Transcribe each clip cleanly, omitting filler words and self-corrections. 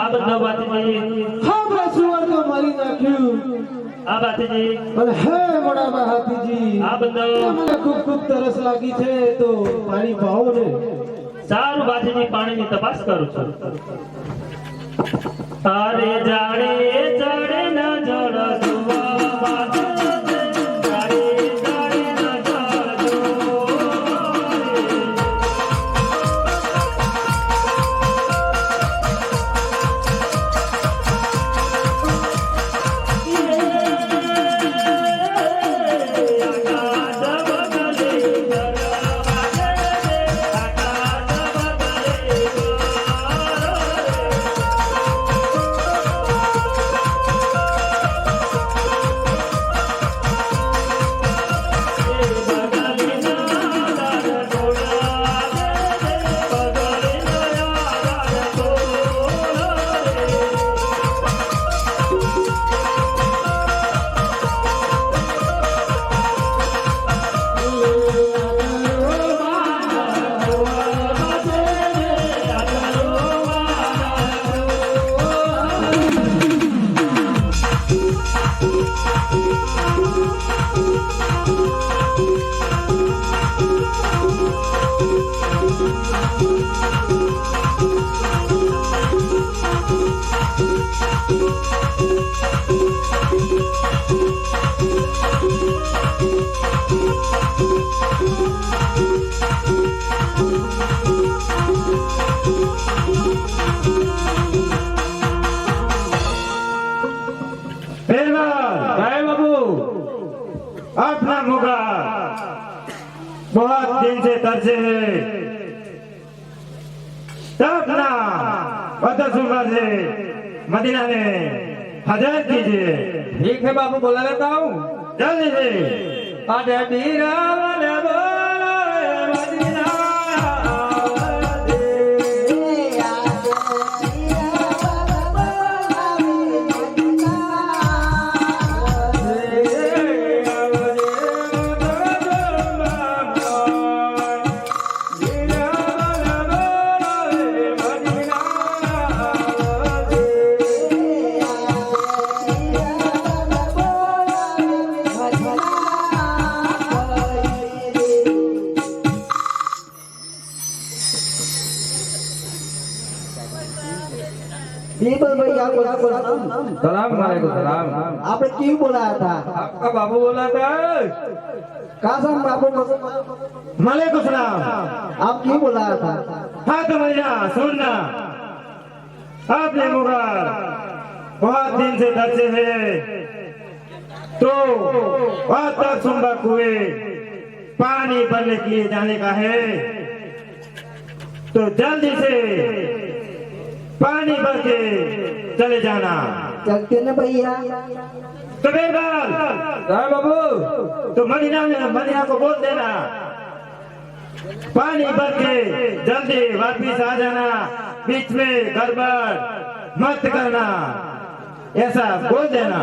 આ બંધો બાતજી હા સુવર તો મારી નાખ્યું આ બાતજી અને હે મોડાબા હાથીજી આ બંધો મને ખૂબ ખૂબ તરસ લાગી છે તો પાણી પાવો ને સારું બાતજી પાણીની તપાસ કરું છું તારે જાડે ચડે ન જળ જોવા બાદ अपना मुगा बहुत दिन से तरसे है तब ना सुबह से मदीना में हजरत कीजिए। ठीक है बाबू बोला लेता हूँ जल्दी से अरे बीरा वाले बोलो रे मदीना सलाम वालेकुम सलाम। आपने क्यों बोला था? आपका बाबू बोला था। कासम बाबू वालेकुम सलाम। आप क्यों बोला था? हाँ तो भैया सुनना, आपने मुबार बहुत दिन से तरसे है तो आज तक सुनबा कुएं पानी भरने के लिए जाने का है तो जल्दी से पानी भर के चले जाना। चलते ना भैया। तो बेरबाल बाबू तो मदीना को बोल देना पानी भर के जल्दी वापिस आ जाना, बीच में गड़बड़ मत करना, ऐसा बोल देना।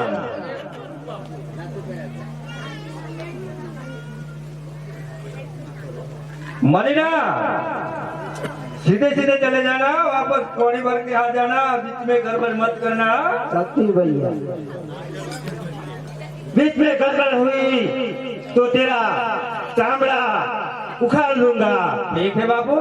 मदीना सीधे सीधे चले जाना, वापस पानी भर के आ जाना, बीच में गड़बड़ मत करना। सत्य भैया। बीच में गड़बड़ हुई तो तेरा चामड़ा उखाड़ लूंगा। ठीक है बाबू।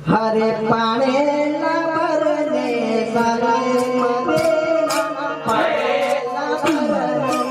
हरे पानी न भरने साले मदीना पानी न भरने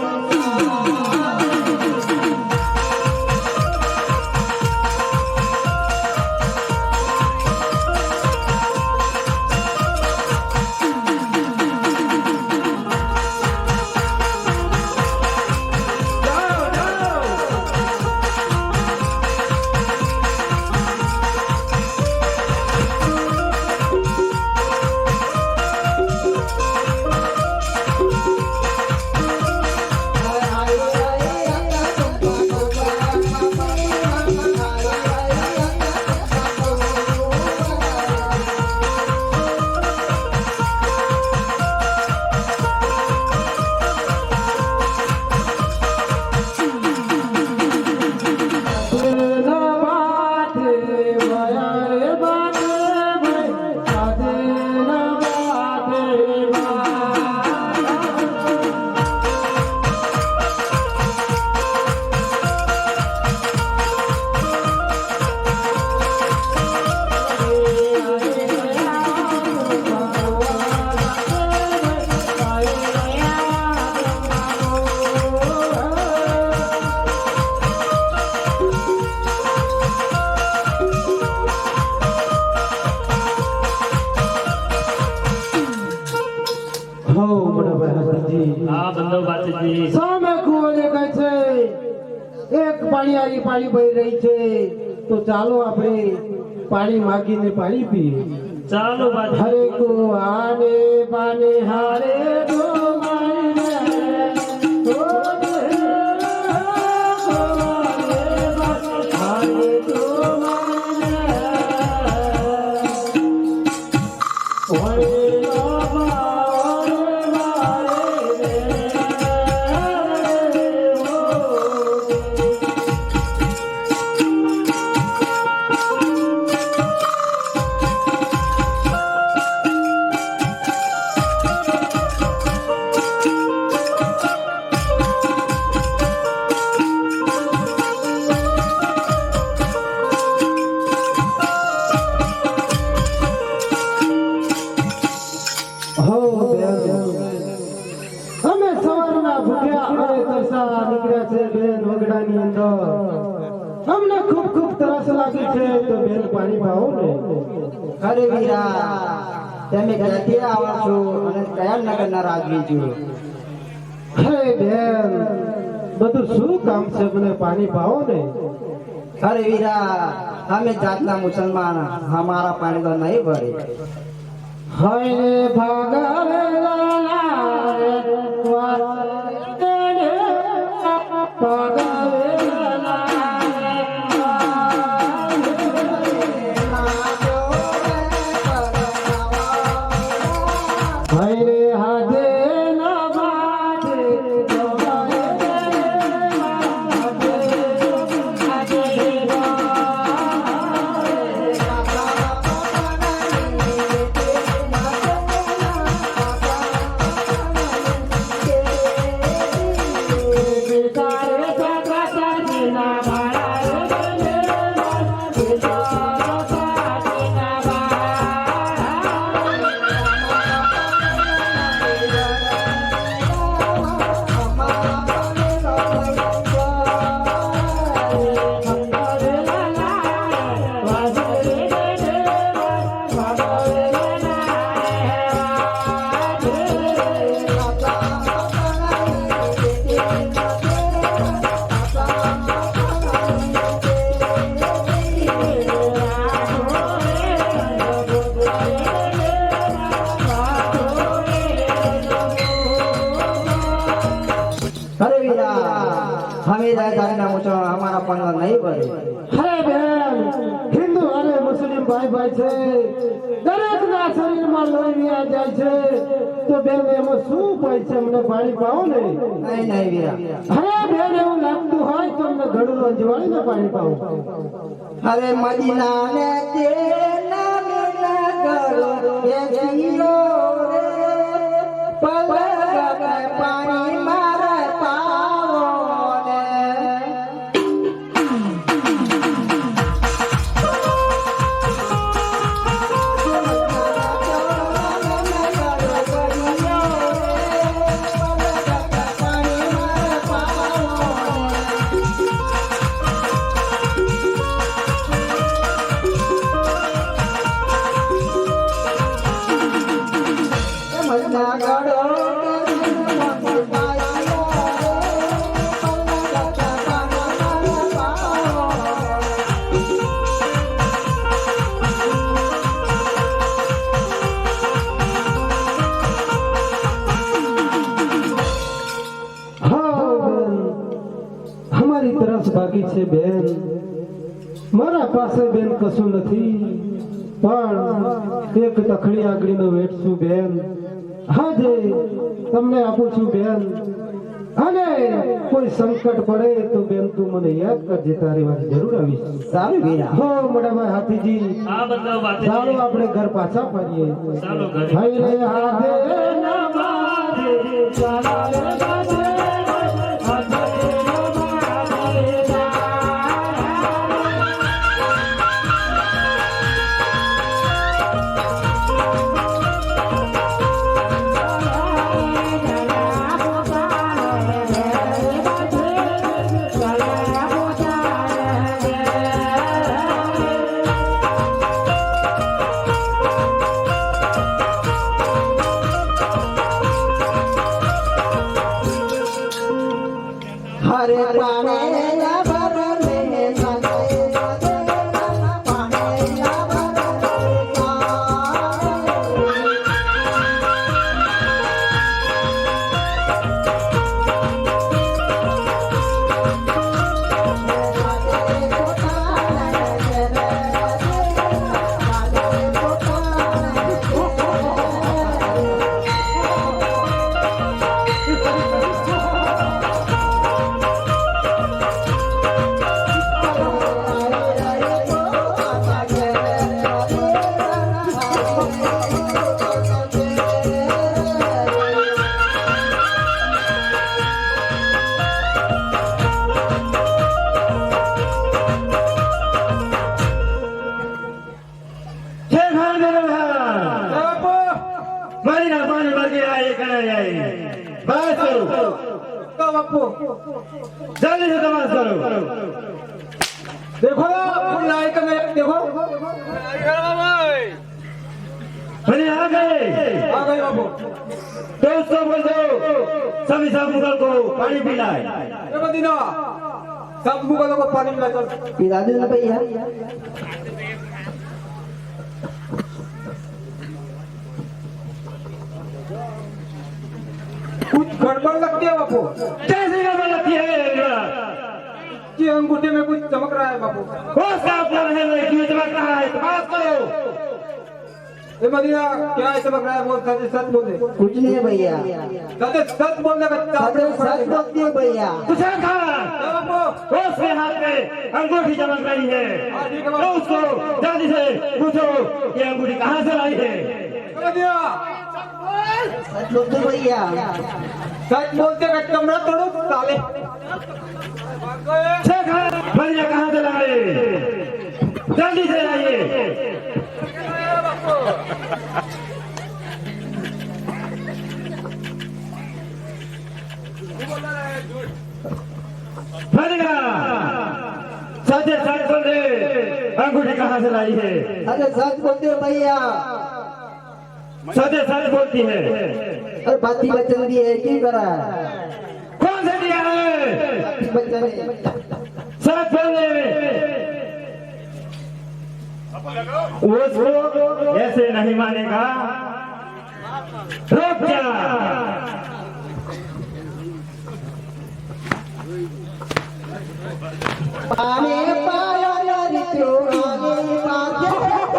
એક પાણી બહી રહી છે, તો ચાલો આપણે પાણી માગીને પાણી પીએ. ચાલો બાજી. હરે કો આને બાને હારે દો મારી રે, ઓ દે હારે દો મારી રે, ઓરે અમે સવારના ભૂખ્યા અને તરસા નીકળ્યા છે બેન વગડાની અંદર. અમને ખૂબ ખૂબ તરસ લાગી છે, તો બેન પાણી પાવો ને. અરે વીરા, તમે ક્યાંથી આવો છો અને કયા નગરના રાજવી છો? હે બેન, બધું શું કામ છે, મને પાણી પાવો ને. અરે વીરા, અમે જાતના મુસલમાન, હમારા પાણી તો નહીં ભરે. હાય ભાગાવેલા हमारा पानी नहीं भरे. હે બેન, હિન્દુ અને મુસ્લિમ ભાઈ ભાઈ છે, દરેકના શરીરમાં લોહી વ્યા જાય છે, તો બેન એમાં શું હોય છે, અમને પાણી પાવો ને. नहीं नहीं वीरा. અરે બેન, એવું લાગતું હોય તો અમને ઘડું અંજવાળીને પાણી પાવો. अरे मदीना ने तेरा नगरो ये जिलो रे, पलक पानी मारे पावो ने. અમારી તરસ બાકી છે બેન, મારા પાસે બેન કશું નથી, પણ એક તખડી આગળીનો વેઠ છું બેન. હાજે તમને આપું છું બેન, અને કોઈ સંકટ પડે તો બેન તું મને યાદ કરજે, તારી વાત જરૂર આવીશ. सारे वीरा. હો મોટાભાઈ હાથીજી, આ બધા વાતે ચાલો આપણે ઘર પાછા ફરીએ. ચાલો ઘરે. ભાઈ રે હાથે ના બાજે, ચાલો રે બાજે, હાથે ના બાજે જા. મારી ના પાણી માગી આ એક આય બસ કરો તો બાપુ જલ્દી से तमाश करो देखो फुल लाइट में देखो अरे आ गए बाबू तो उसको बोल दो सभी सब मुगल को पानी पिलाए ये मदीना सब मुगलों को पानी मिला कर पिला दो ना भैया कुछ गड़बड़ लगती है बापू कैसे गड़बड़ लगती है कि अंगूठे में कुछ चमक रहा है बापू वो साफ कर रहे हैं क्यों चमक रहा है तमाश करो ये मदीना क्या है चमक रहा है बोल सच बोल दे कुछ नहीं है भैया सच बोलने का सच बोलती है भैया तुझे खा बापू उसके हाथ में अंगूठी चमक रही है ठीक है तो उसको जल्दी से पूछो ये अंगूठी कहाँ से लाई है मदीना सच बोलते भैया सच बोलते का कमरा तोड़ो साले भैया कहाँ से लाए जल्दी से लाइए भैया सच सच बोल रहे अंगूठी कहाँ से लाई है अरे सच बोलते हो भैया सच सच बोलती है अरे बाती बच्चन दिए है क्यों करा कौन से दिया है बच्चन सच बोल रहे उसको ऐसे नहीं मानेगा रोक क्या पाने पाया नारी क्यों आगे बाजे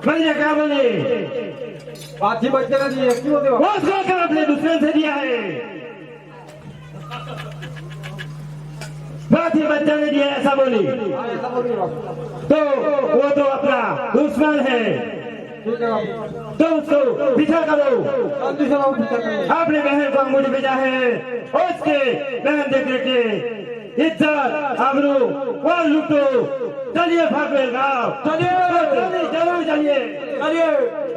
भैया क्या बोले बाती बच्चे का दिए क्यों दे वो सोकर अपने दुश्मन से दिया है बाती बच्चा ने दिया ऐसा बोली ऐसा बोल रही बापू तो वो तो अपना दुश्मन है ठीक है बापू तो उसको पीछा करो जल्दी से बाबू पीछा करो अपने बहन को अंगूठी भेजा है उसके बहन देखने के इज्जत आबरू वो लूटो चलिए भाग गाँव चलिए जल्दी जरूर चलिए चलिए